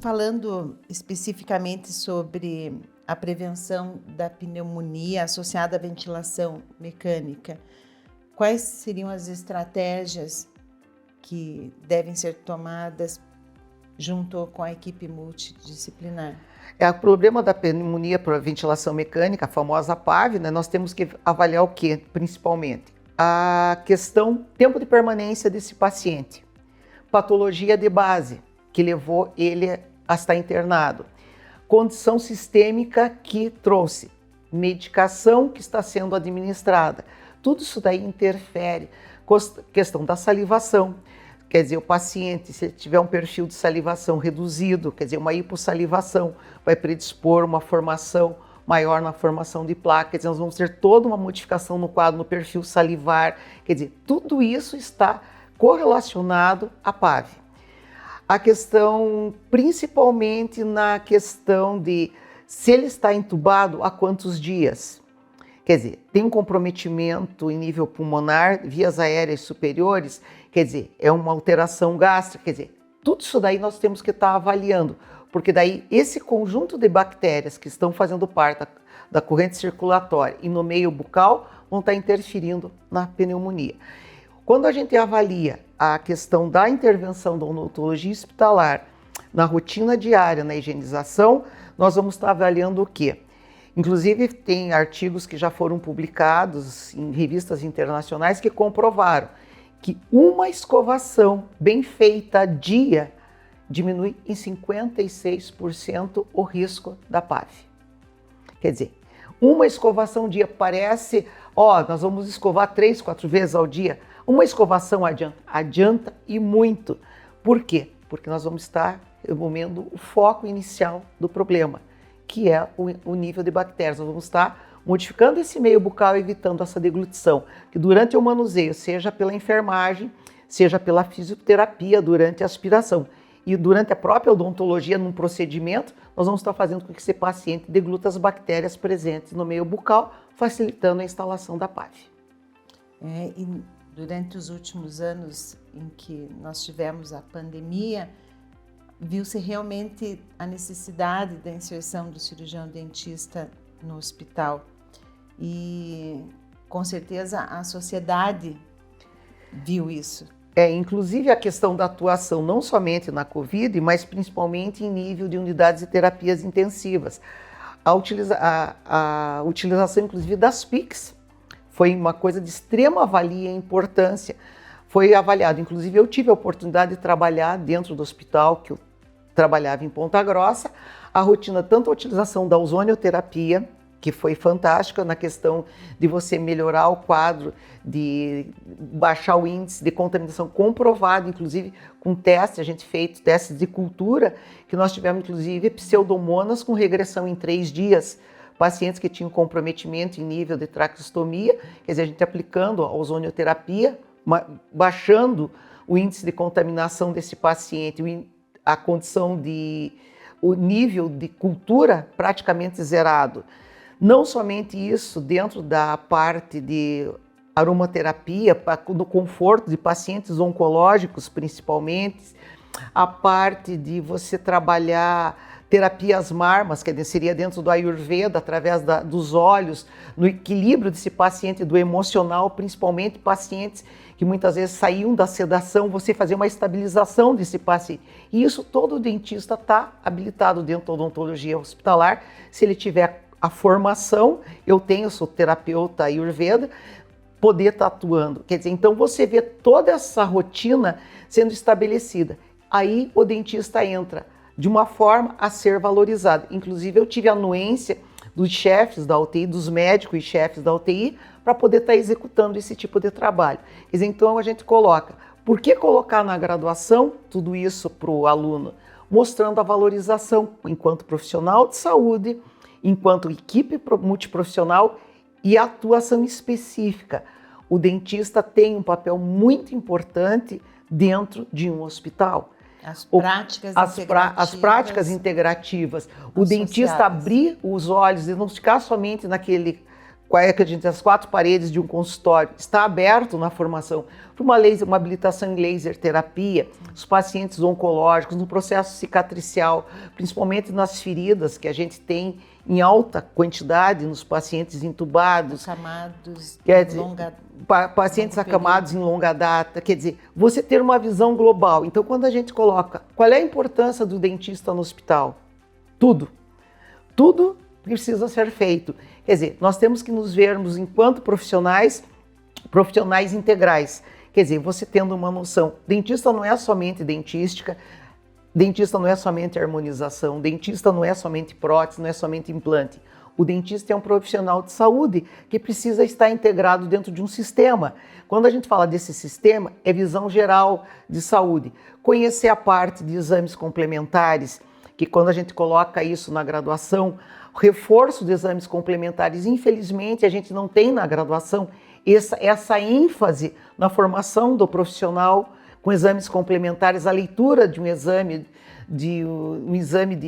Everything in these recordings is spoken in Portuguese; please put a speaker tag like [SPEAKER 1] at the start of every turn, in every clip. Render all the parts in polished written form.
[SPEAKER 1] falando especificamente sobre a prevenção da pneumonia associada à ventilação mecânica, quais seriam as estratégias que devem ser tomadas junto com a equipe multidisciplinar?
[SPEAKER 2] O problema da pneumonia por ventilação mecânica, a famosa PAV, né, nós temos que avaliar o que, principalmente? A questão tempo de permanência desse paciente, patologia de base que levou ele a estar internado, condição sistêmica que trouxe, medicação que está sendo administrada, tudo isso daí interfere. Questão da salivação, quer dizer, o paciente, se ele tiver um perfil de salivação reduzido, quer dizer, uma hipossalivação, vai predispor uma formação maior na formação de placa, quer dizer, nós vamos ter toda uma modificação no quadro, no perfil salivar, quer dizer, tudo isso está correlacionado à PAV. A questão, principalmente na questão de se ele está entubado há quantos dias. Quer dizer, tem um comprometimento em nível pulmonar, vias aéreas superiores, quer dizer, é uma alteração gástrica, quer dizer, tudo isso daí nós temos que estar avaliando, porque daí esse conjunto de bactérias que estão fazendo parte da corrente circulatória e no meio bucal vão estar interferindo na pneumonia. Quando a gente avalia a questão da intervenção da odontologia hospitalar na rotina diária, na higienização, nós vamos estar avaliando o quê? Inclusive, tem artigos que já foram publicados em revistas internacionais que comprovaram que uma escovação bem feita a dia diminui em 56% o risco da PAV. Quer dizer, uma escovação dia parece, nós vamos escovar 3, 4 vezes ao dia. Uma escovação adianta e muito. Por quê? Porque nós vamos estar removendo o foco inicial do problema, que é o nível de bactérias. Nós vamos estar modificando esse meio bucal, evitando essa deglutição, que durante o manuseio, seja pela enfermagem, seja pela fisioterapia, durante a aspiração e durante a própria odontologia, num procedimento, nós vamos estar fazendo com que esse paciente degluta as bactérias presentes no meio bucal, facilitando a instalação da PAV.
[SPEAKER 1] E durante os últimos anos em que nós tivemos a pandemia, viu-se realmente a necessidade da inserção do cirurgião dentista no hospital e com certeza a sociedade viu isso.
[SPEAKER 2] Inclusive a questão da atuação não somente na Covid, mas principalmente em nível de unidades de terapias intensivas. A utilização inclusive das PICs foi uma coisa de extrema valia e importância. Foi avaliado, inclusive eu tive a oportunidade de trabalhar dentro do hospital que eu trabalhava em Ponta Grossa, a rotina, tanto a utilização da ozonioterapia, que foi fantástica na questão de você melhorar o quadro, de baixar o índice de contaminação comprovado, inclusive com testes, a gente fez testes de cultura, que nós tivemos inclusive pseudomonas com regressão em 3 dias, pacientes que tinham comprometimento em nível de traqueostomia, quer dizer, a gente aplicando a ozonioterapia, baixando o índice de contaminação desse paciente, a condição o nível de cultura praticamente zerado. Não somente isso, dentro da parte de aromaterapia, no conforto de pacientes oncológicos principalmente, a parte de você trabalhar terapias marmas, que seria dentro do Ayurveda, através dos olhos, no equilíbrio desse paciente, do emocional, principalmente pacientes que muitas vezes saíam da sedação, você fazer uma estabilização desse paciente. E isso todo dentista está habilitado dentro da odontologia hospitalar, se ele tiver a formação, eu sou terapeuta Ayurveda, poder estar atuando. Quer dizer, então você vê toda essa rotina sendo estabelecida. Aí o dentista entra de uma forma a ser valorizado. Inclusive eu tive a anuência dos chefes da UTI, dos médicos e chefes da UTI, para poder estar executando esse tipo de trabalho. Quer dizer, então a gente coloca, por que colocar na graduação tudo isso para o aluno? Mostrando a valorização enquanto profissional de saúde, enquanto equipe multiprofissional e atuação específica. O dentista tem um papel muito importante dentro de um hospital.
[SPEAKER 1] As
[SPEAKER 2] práticas integrativas. O dentista abrir os olhos e não ficar somente naquele qual é que a gente as 4 paredes de um consultório, está aberto na formação para uma habilitação em laser terapia, os pacientes oncológicos, no processo cicatricial, principalmente nas feridas que a gente tem em alta quantidade nos pacientes entubados,
[SPEAKER 1] Acamados,
[SPEAKER 2] pacientes acamados em longa data, quer dizer, você ter uma visão global. Então, quando a gente coloca, qual é a importância do dentista no hospital? Tudo precisa ser feito. Quer dizer, nós temos que nos vermos enquanto profissionais integrais. Quer dizer, você tendo uma noção, dentista não é somente dentística, dentista não é somente harmonização, dentista não é somente prótese, não é somente implante. O dentista é um profissional de saúde que precisa estar integrado dentro de um sistema. Quando a gente fala desse sistema, é visão geral de saúde. Conhecer a parte de exames complementares, que quando a gente coloca isso na graduação, o reforço de exames complementares, infelizmente, a gente não tem na graduação essa ênfase na formação do profissional com exames complementares, a leitura de um exame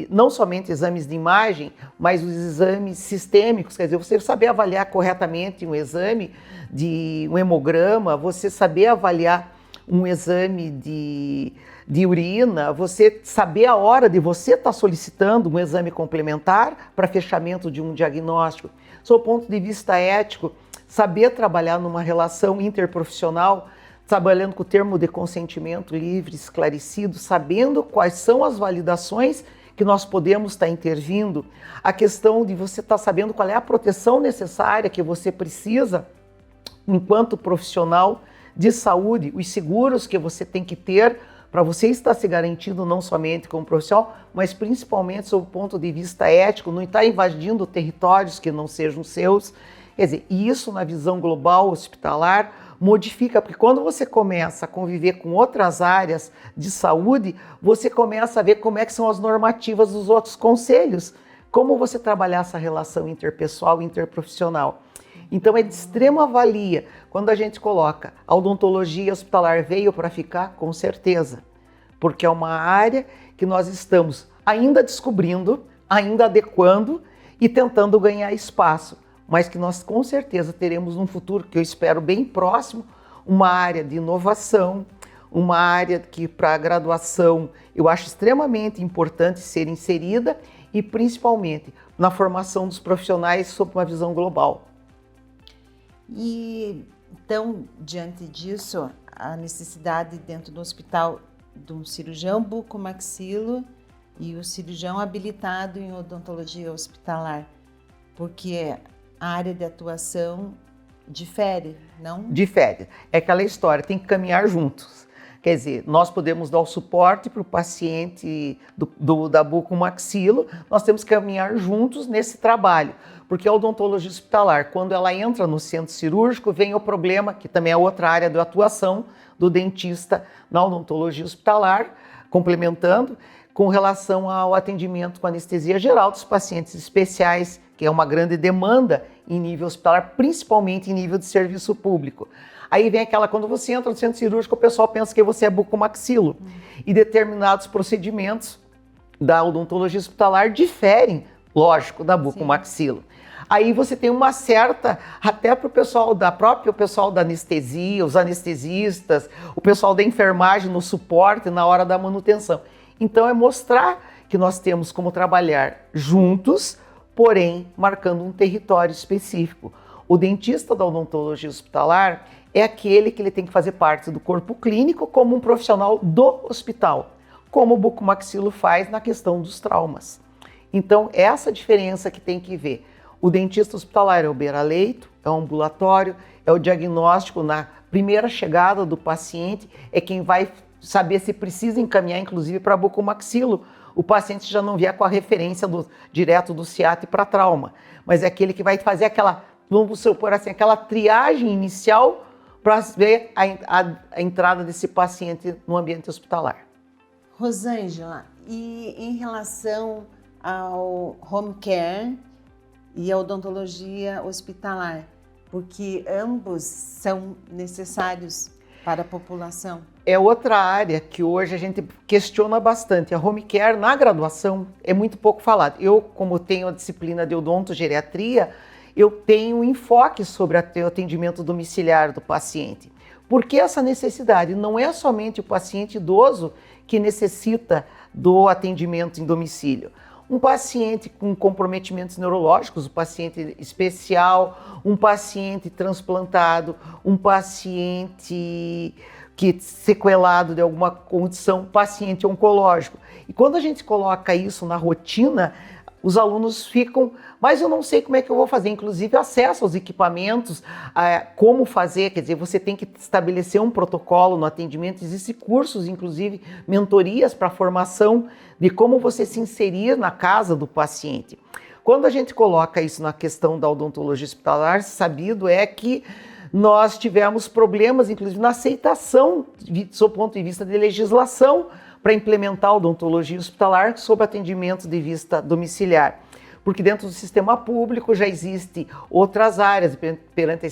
[SPEAKER 2] não somente exames de imagem, mas os exames sistêmicos, quer dizer, você saber avaliar corretamente um exame de um hemograma, você saber avaliar um exame de urina, você saber a hora de você estar solicitando um exame complementar para fechamento de um diagnóstico. Sob o ponto de vista ético, saber trabalhar numa relação interprofissional, trabalhando com o termo de consentimento livre, esclarecido, sabendo quais são as validações que nós podemos estar intervindo, a questão de você estar sabendo qual é a proteção necessária que você precisa enquanto profissional de saúde, os seguros que você tem que ter para você estar se garantindo não somente como profissional, mas principalmente sob o ponto de vista ético, não estar invadindo territórios que não sejam seus. Quer dizer, e isso na visão global hospitalar modifica, porque quando você começa a conviver com outras áreas de saúde, você começa a ver como é que são as normativas dos outros conselhos, como você trabalhar essa relação interpessoal e interprofissional. Então é de extrema valia quando a gente coloca a odontologia hospitalar veio para ficar, com certeza, porque é uma área que nós estamos ainda descobrindo, ainda adequando e tentando ganhar espaço, mas que nós com certeza teremos num futuro, que eu espero bem próximo, uma área de inovação, uma área que para a graduação eu acho extremamente importante ser inserida e principalmente na formação dos profissionais sob uma visão global.
[SPEAKER 1] E então, diante disso, a necessidade dentro do hospital de um cirurgião bucomaxilo e o cirurgião habilitado em odontologia hospitalar, porque a área de atuação difere, não?
[SPEAKER 2] Difere. É aquela história, tem que caminhar juntos. Quer dizer, nós podemos dar o suporte para o paciente da bucomaxilo, nós temos que caminhar juntos nesse trabalho, porque a odontologia hospitalar, quando ela entra no centro cirúrgico, vem o problema, que também é outra área de atuação do dentista na odontologia hospitalar, complementando, com relação ao atendimento com anestesia geral dos pacientes especiais, que é uma grande demanda em nível hospitalar, principalmente em nível de serviço público. Aí vem aquela, quando você entra no centro cirúrgico, o pessoal pensa que você é bucomaxilo. E determinados procedimentos da odontologia hospitalar diferem, lógico, da bucomaxilo. Aí você tem uma certa, até para o pessoal o pessoal da anestesia, os anestesistas, o pessoal da enfermagem no suporte na hora da manutenção. Então é mostrar que nós temos como trabalhar juntos, porém marcando um território específico. O dentista da odontologia hospitalar é aquele que ele tem que fazer parte do corpo clínico como um profissional do hospital, como o bucomaxilo faz na questão dos traumas. Então, essa diferença que tem que ver. O dentista hospitalar é o beira-leito, é o ambulatório, é o diagnóstico na primeira chegada do paciente, é quem vai saber se precisa encaminhar, inclusive, para bucomaxilo. O paciente já não vier com a referência direto do CIAT para trauma, mas é aquele que vai fazer aquela, vamos supor assim, aquela triagem inicial para ver a entrada desse paciente no ambiente hospitalar.
[SPEAKER 1] Rosângela, e em relação ao home care e a odontologia hospitalar, porque ambos são necessários para a população?
[SPEAKER 2] É outra área que hoje a gente questiona bastante. A home care na graduação é muito pouco falado. Eu, como tenho a disciplina de odontogeriatria, eu tenho enfoque sobre o atendimento domiciliar do paciente. Porque essa necessidade não é somente o paciente idoso que necessita do atendimento em domicílio. Um paciente com comprometimentos neurológicos, um paciente especial, um paciente transplantado, um paciente que sequelado de alguma condição, paciente oncológico. E quando a gente coloca isso na rotina, os alunos ficam, mas eu não sei como é que eu vou fazer, inclusive acesso aos equipamentos, como fazer, quer dizer, você tem que estabelecer um protocolo no atendimento, existem cursos, inclusive mentorias para formação de como você se inserir na casa do paciente. Quando a gente coloca isso na questão da odontologia hospitalar, sabido é que nós tivemos problemas, inclusive na aceitação, do ponto de vista de legislação, para implementar a odontologia hospitalar sob atendimento de vista domiciliar. Porque dentro do sistema público já existem outras áreas, perante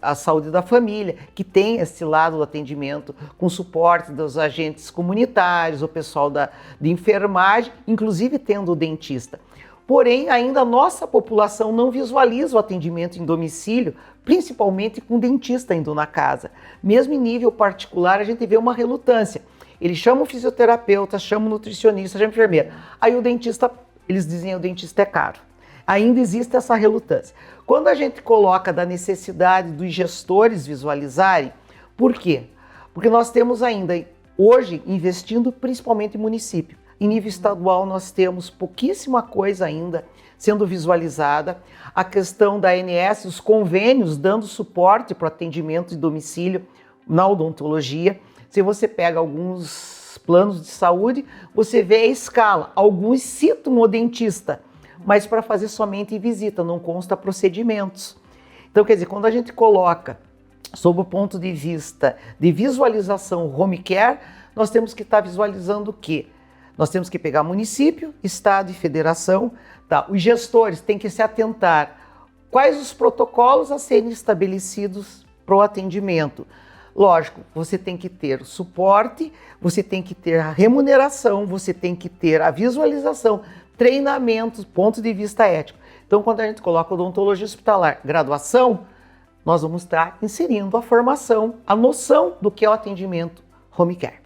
[SPEAKER 2] a saúde da família, que tem esse lado do atendimento com suporte dos agentes comunitários, o pessoal de enfermagem, inclusive tendo o dentista. Porém, ainda a nossa população não visualiza o atendimento em domicílio, principalmente com o dentista indo na casa. Mesmo em nível particular, a gente vê uma relutância. Ele chama o fisioterapeuta, chama o nutricionista, chama a enfermeira. Aí o dentista, eles dizem que o dentista é caro. Ainda existe essa relutância. Quando a gente coloca da necessidade dos gestores visualizarem, por quê? Porque nós temos ainda, hoje, investindo principalmente em município. Em nível estadual, nós temos pouquíssima coisa ainda sendo visualizada. A questão da ANS, os convênios dando suporte para o atendimento de domicílio na odontologia. Se você pega alguns planos de saúde, você vê a escala. Alguns citam o dentista, mas para fazer somente visita, não consta procedimentos. Então, quer dizer, quando a gente coloca sob o ponto de vista de visualização home care, nós temos que estar visualizando o quê? Nós temos que pegar município, estado e federação. Tá? Os gestores têm que se atentar quais os protocolos a serem estabelecidos para o atendimento. Lógico, você tem que ter suporte, você tem que ter a remuneração, você tem que ter a visualização, treinamentos, ponto de vista ético. Então, quando a gente coloca odontologia hospitalar, graduação, nós vamos estar inserindo a formação, a noção do que é o atendimento home care.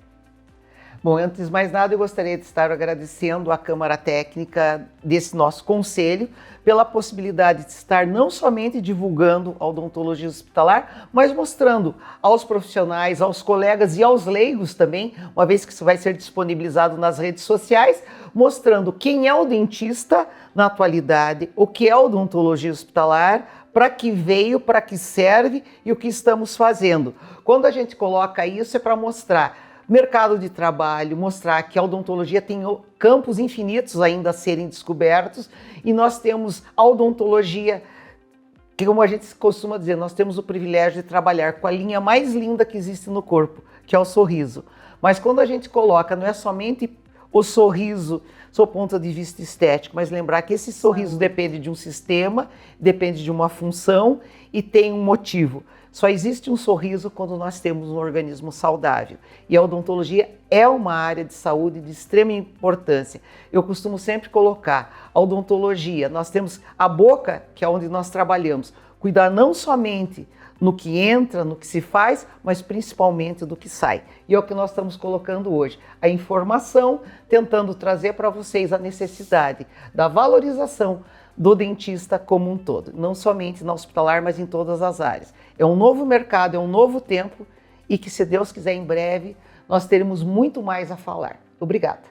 [SPEAKER 2] Bom, antes de mais nada, eu gostaria de estar agradecendo à Câmara Técnica desse nosso conselho pela possibilidade de estar não somente divulgando a odontologia hospitalar, mas mostrando aos profissionais, aos colegas e aos leigos também, uma vez que isso vai ser disponibilizado nas redes sociais, mostrando quem é o dentista na atualidade, o que é a odontologia hospitalar, para que veio, para que serve e o que estamos fazendo. Quando a gente coloca isso é para mostrar mercado de trabalho, mostrar que a odontologia tem campos infinitos ainda a serem descobertos e nós temos a odontologia, que como a gente costuma dizer, nós temos o privilégio de trabalhar com a linha mais linda que existe no corpo, que é o sorriso. Mas quando a gente coloca, não é somente o sorriso, do ponto de vista estético, mas lembrar que esse sorriso depende de um sistema, depende de uma função e tem um motivo. Só existe um sorriso quando nós temos um organismo saudável. E a odontologia é uma área de saúde de extrema importância. Eu costumo sempre colocar a odontologia, nós temos a boca, que é onde nós trabalhamos, cuidar não somente no que entra, no que se faz, mas principalmente do que sai. E é o que nós estamos colocando hoje. A informação, tentando trazer para vocês a necessidade da valorização do dentista como um todo, não somente na hospitalar, mas em todas as áreas. É um novo mercado, é um novo tempo e que, se Deus quiser, em breve, nós teremos muito mais a falar. Obrigada.